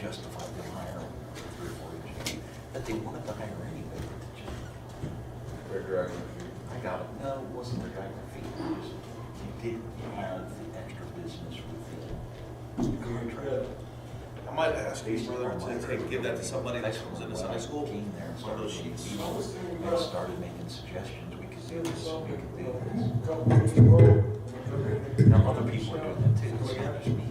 justified them hiring 3 or 4 years. But they wanted to hire anyway. They're dragging their feet. I got it. No, it wasn't their dragging their feet. It was, you hired the extra business with the contract. I might ask you, brother, to give that to somebody that comes into Sunday school. Came there and One of started those sheets. and started making suggestions. We could do this, we could do this. Now, other people are doing that too. It's not just me.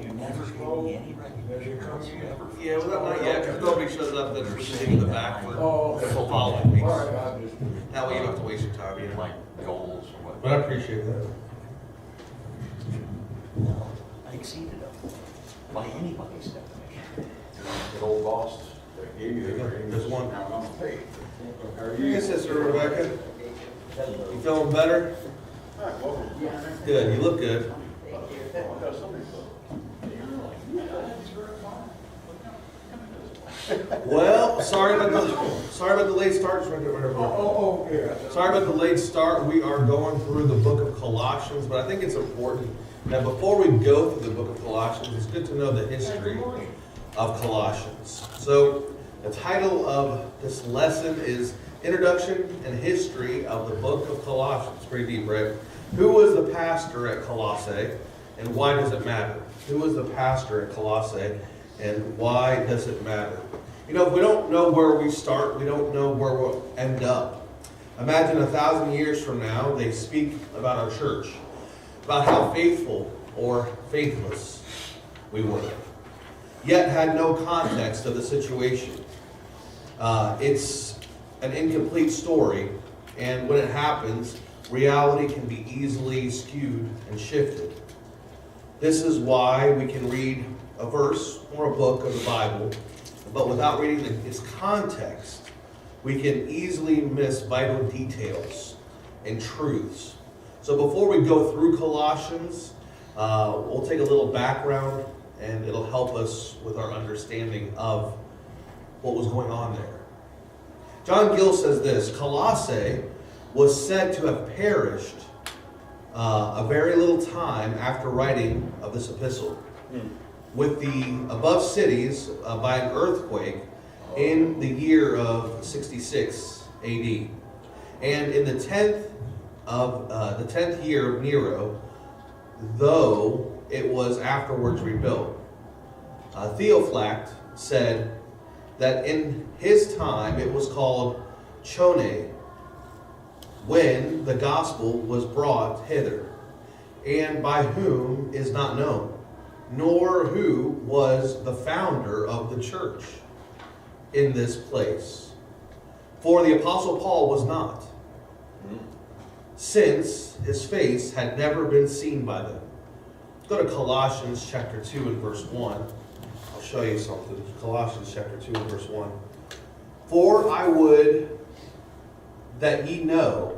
You never give me any recognition whatsoever. Yeah, well, not yet, because nobody shows up, then we're sitting in the back for Oh, the following weeks. All right, I just. That way you don't have to waste your time, you know. Like goals or But I whatever. appreciate that. No, I exceeded them by anybody's definition. Good old boss, they gave you the ring. There's one. Now I'm paid. How are Yes, Sister Rebecca. You feeling better? Good, you look good. Well, sorry about the late start. Yeah. Sorry about the late start. We are going through the book of Colossians, but I think it's important that before we go through the book of Colossians, it's good to know the history of Colossians. So the title of this lesson is Introduction and History of the Book of Colossians. Pretty deep, right? Who was the pastor at Colossae, and why does it matter? Who was the pastor at Colossae, and why does it matter? You know, if we don't know where we start, we don't know where we'll end up. Imagine 1,000 years from now, they speak about our church, about how faithful or faithless we were, yet had no context of the situation. It's an incomplete story, and when it happens, reality can be easily skewed and shifted. This is why we can read a verse or a book of the Bible, but without reading its context, we can easily miss vital details and truths. So before we go through Colossians, we'll take a little background, and it'll help us with our understanding of what was going on there. John Gill says this: Colossae was said to have perished a very little time after writing of this epistle, with the above cities by an earthquake in the year of 66 AD, and in the 10th year of Nero, though it was afterwards rebuilt. Theophylact said that in his time it was called Chone, when the gospel was brought hither, and by whom is not known, nor who was the founder of the church in this place. For the Apostle Paul was not, since his face had never been seen by them. Go to Colossians chapter 2 and verse 1. I'll show you something. Colossians chapter 2 and verse 1. For I would that ye know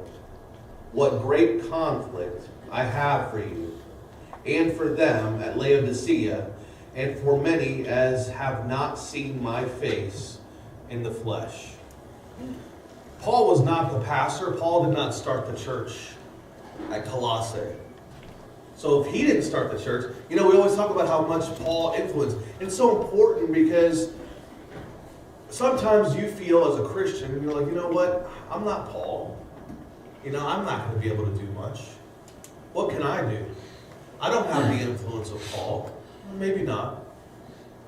what great conflict I have for you, and for them at Laodicea, and for many as have not seen my face in the flesh. Paul was not the pastor. Paul did not start the church at Colossae. So if he didn't start the church, you know, we always talk about how much Paul influenced. And it's so important because sometimes you feel as a Christian, and you're like, you know what, I'm not Paul. You know, I'm not going to be able to do much. What can I do? I don't have the influence of Paul. Maybe not.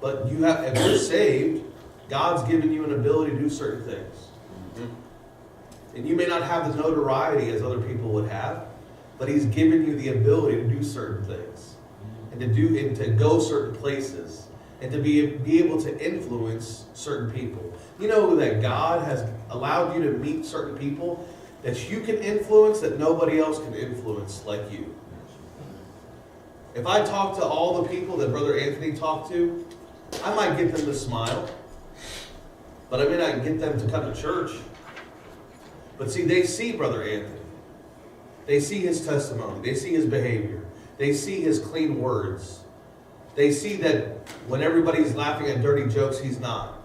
But you have, if you're saved, God's given you an ability to do certain things. And you may not have the notoriety as other people would have, but He's given you the ability to do certain things, and to go certain places, and to be able to influence certain people. You know that God has allowed you to meet certain people that you can influence that nobody else can influence like you. If I talk to all the people that Brother Anthony talked to, I might get them to smile, but I may not get them to come to church. But see, they see Brother Anthony. They see his testimony. They see his behavior. They see his clean words. They see that when everybody's laughing at dirty jokes, he's not.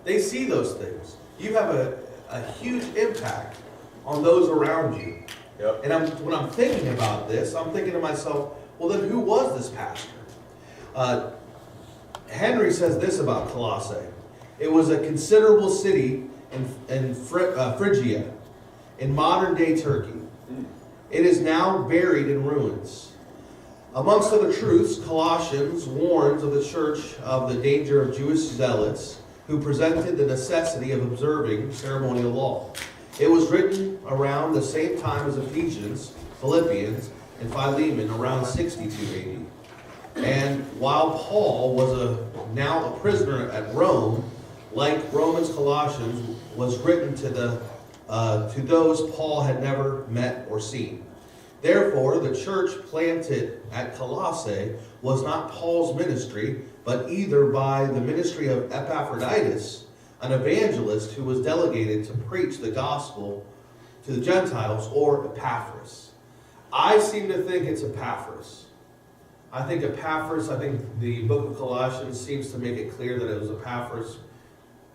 They see those things. You have a huge impact on those around you. Yep. And when I'm thinking about this, I'm thinking to myself, well, then who was this pastor? Henry says this about Colossae. It was a considerable city in Phrygia, in modern-day Turkey. It is now buried in ruins. Amongst other truths, Colossians warns of the church of the danger of Jewish zealots who presented the necessity of observing ceremonial law. It was written around the same time as Ephesians, Philippians, and Philemon, around 62 AD. And while Paul was now a prisoner at Rome, like Romans, Colossians was written to those Paul had never met or seen. Therefore, the church planted at Colossae was not Paul's ministry, but either by the ministry of Epaphroditus, an evangelist who was delegated to preach the gospel to the Gentiles, or Epaphras. I seem to think it's Epaphras. I think the book of Colossians seems to make it clear that it was Epaphras,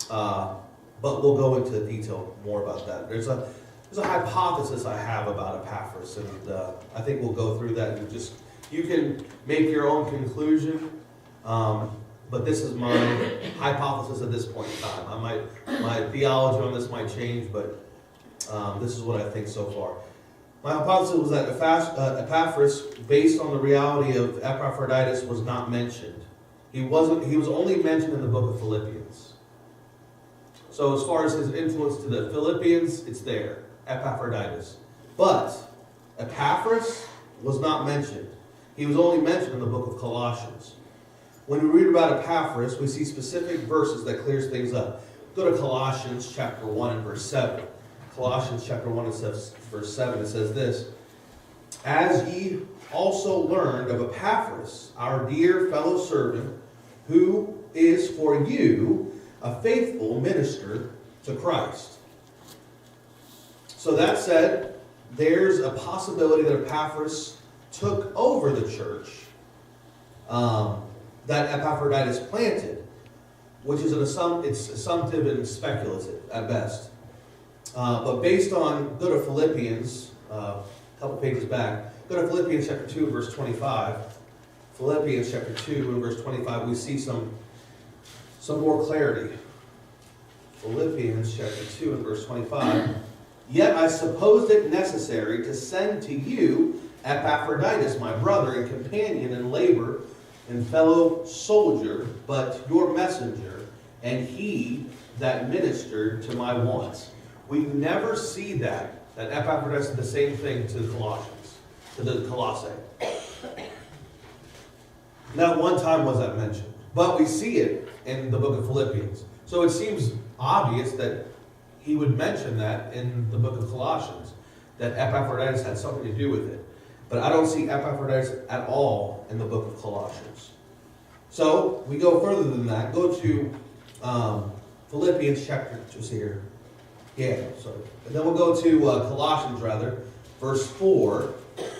but we'll go into detail more about that. There's a hypothesis I have about Epaphras, and I think we'll go through that. And you can make your own conclusion, but this is my hypothesis at this point in time. My theology on this might change, but this is what I think so far. My hypothesis was that Epaphras, based on the reality of Epaphroditus, was not mentioned. He was only mentioned in the book of Philippians. So as far as his influence to the Philippians, it's there, Epaphroditus. But Epaphras was not mentioned. He was only mentioned in the book of Colossians. When we read about Epaphras, we see specific verses that clears things up. Go to Colossians chapter 1 and verse 7. Colossians chapter 1 and verse 7, it says this: "As ye also learned of Epaphras, our dear fellow servant, who is for you a faithful minister to Christ." So that said, there's a possibility that Epaphras took over the church that Epaphroditus planted, which is it's assumptive and speculative at best. But based on, go to Philippians, a couple pages back, go to Philippians chapter 2 verse 25. Philippians chapter 2 and verse 25, we see some more clarity. Philippians chapter 2 and verse 25. "Yet I supposed it necessary to send to you Epaphroditus, my brother and companion in labor and fellow soldier, but your messenger, and he that ministered to my wants." We never see that Epaphroditus did the same thing to the Colossians, to the Colossae. Not one time was that mentioned, but we see it in the book of Philippians. So it seems obvious that he would mention that in the book of Colossians, that Epaphroditus had something to do with it. But I don't see Epaphroditus at all in the book of Colossians. So we go further than that. Go to Philippians chapter, just here. Yeah, sorry. And then we'll go to Colossians, verse 4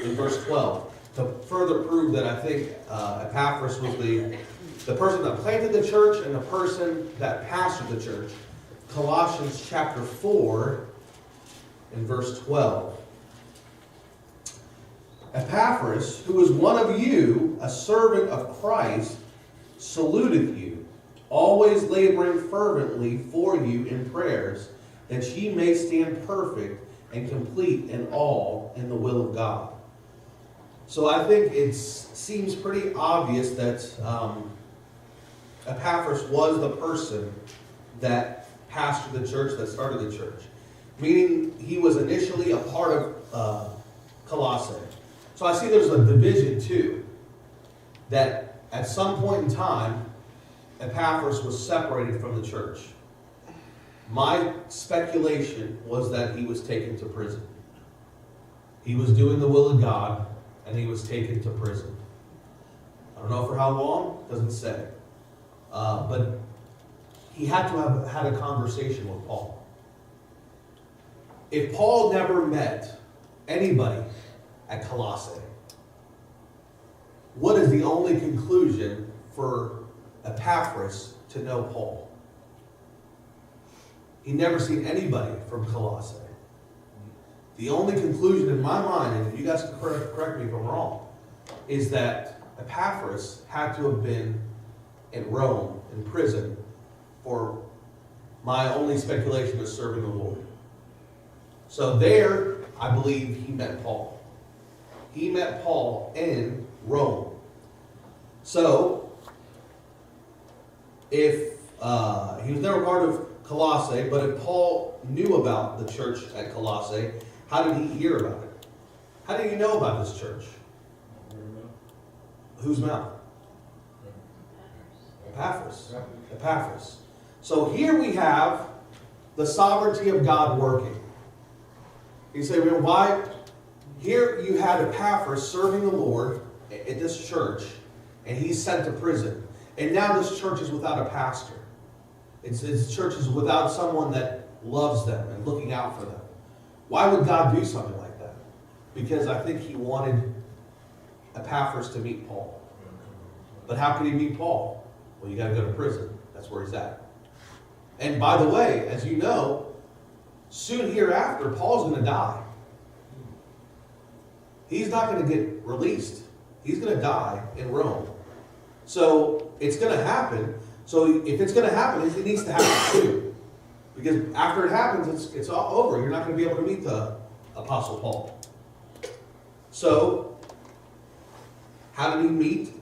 and verse 12, to further prove that I think Epaphras was the person that planted the church and the person that pastored the church. Colossians chapter 4 and verse 12. "Epaphras, who is one of you, a servant of Christ, saluteth you, always laboring fervently for you in prayers, that ye may stand perfect and complete in all in the will of God." So I think it seems pretty obvious that Epaphras was the person that pastored the church, that started the church. Meaning he was initially a part of Colossae. So I see there's a division too, that at some point in time, Epaphras was separated from the church. My speculation was that he was taken to prison. He was doing the will of God, and he was taken to prison. I don't know for how long, doesn't say. But he had to have had a conversation with Paul. If Paul never met anybody at Colossae, what is the only conclusion for Epaphras to know Paul? He never seen anybody from Colossae. The only conclusion in my mind, and you guys can correct me if I'm wrong, is that Epaphras had to have been in Rome, in prison, for my only speculation is serving the Lord. So there, I believe he met Paul. He met Paul in Rome. So, if he was never part of Colossae, but if Paul knew about the church at Colossae, how did he hear about it? How did he know about this church? Whose mouth? Epaphras. So here we have the sovereignty of God working. You say, well, why? Here you had Epaphras serving the Lord at this church, and he's sent to prison. And now this church is without a pastor. This church is without someone that loves them and looking out for them. Why would God do something like that? Because I think he wanted Epaphras to meet Paul. But how could he meet Paul? Well, you got to go to prison. That's where he's at. And by the way, as you know, soon hereafter, Paul's going to die. He's not going to get released. He's going to die in Rome. So it's going to happen. So if it's going to happen, it needs to happen soon. Because after it happens, it's all over. You're not going to be able to meet the Apostle Paul. So, how did he meet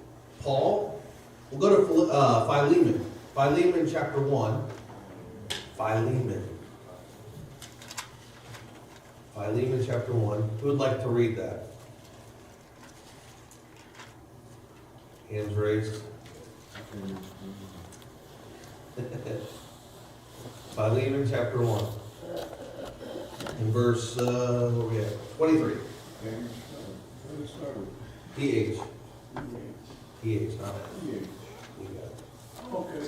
Paul? We'll go to Philemon. Philemon chapter 1. Philemon chapter 1. Who would like to read that? Hands raised. Philemon chapter 1. In verse, where we at? 23. PH. PH, not that. Okay.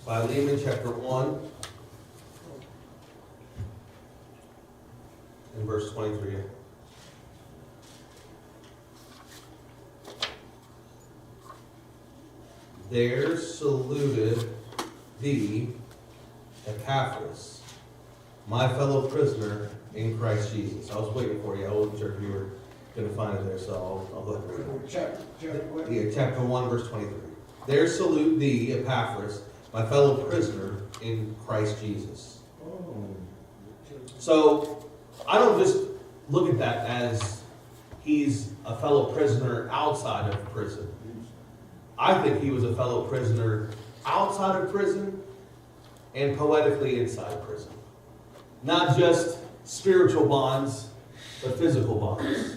Philemon chapter 1. In verse 23. There saluted thee Epaphras, my fellow prisoner in Christ Jesus. I was waiting for you. I wasn't sure if you were going to find it there, so I'll go ahead and read it. Chapter 1, verse 23. There salute thee, Epaphras, my fellow prisoner in Christ Jesus. So, I don't just look at that as he's a fellow prisoner outside of prison. I think he was a fellow prisoner outside of prison and poetically inside prison. Not just spiritual bonds, but physical bonds.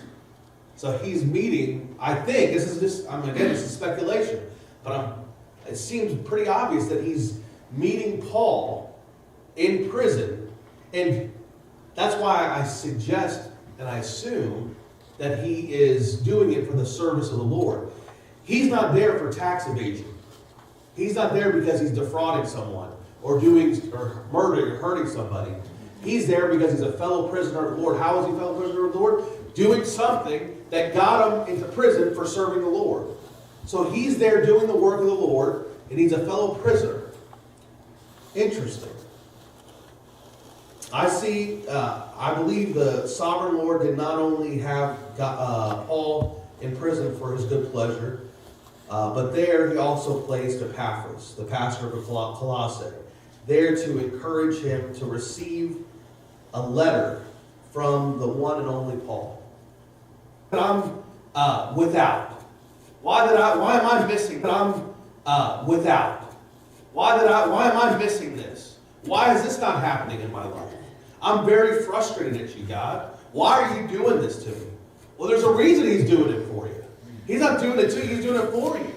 So he's meeting, I think, this is speculation, but it seems pretty obvious that he's meeting Paul in prison. And that's why I suggest and I assume that he is doing it for the service of the Lord. He's not there for tax evasion. He's not there because he's defrauding someone or murdering or hurting somebody. He's there because he's a fellow prisoner of the Lord. How is he a fellow prisoner of the Lord? Doing something that got him into prison for serving the Lord. So he's there doing the work of the Lord, and he's a fellow prisoner. Interesting. I believe the sovereign Lord did not only have Paul in prison for his good pleasure, but there he also placed Epaphras, the pastor of Colossae, there to encourage him to receive a letter from the one and only Paul. But I'm without. Why am I missing? But I'm without. Why am I missing this? Why is this not happening in my life? I'm very frustrated at you, God. Why are you doing this to me? Well, there's a reason he's doing it for you. He's not doing it to you, he's doing it for you.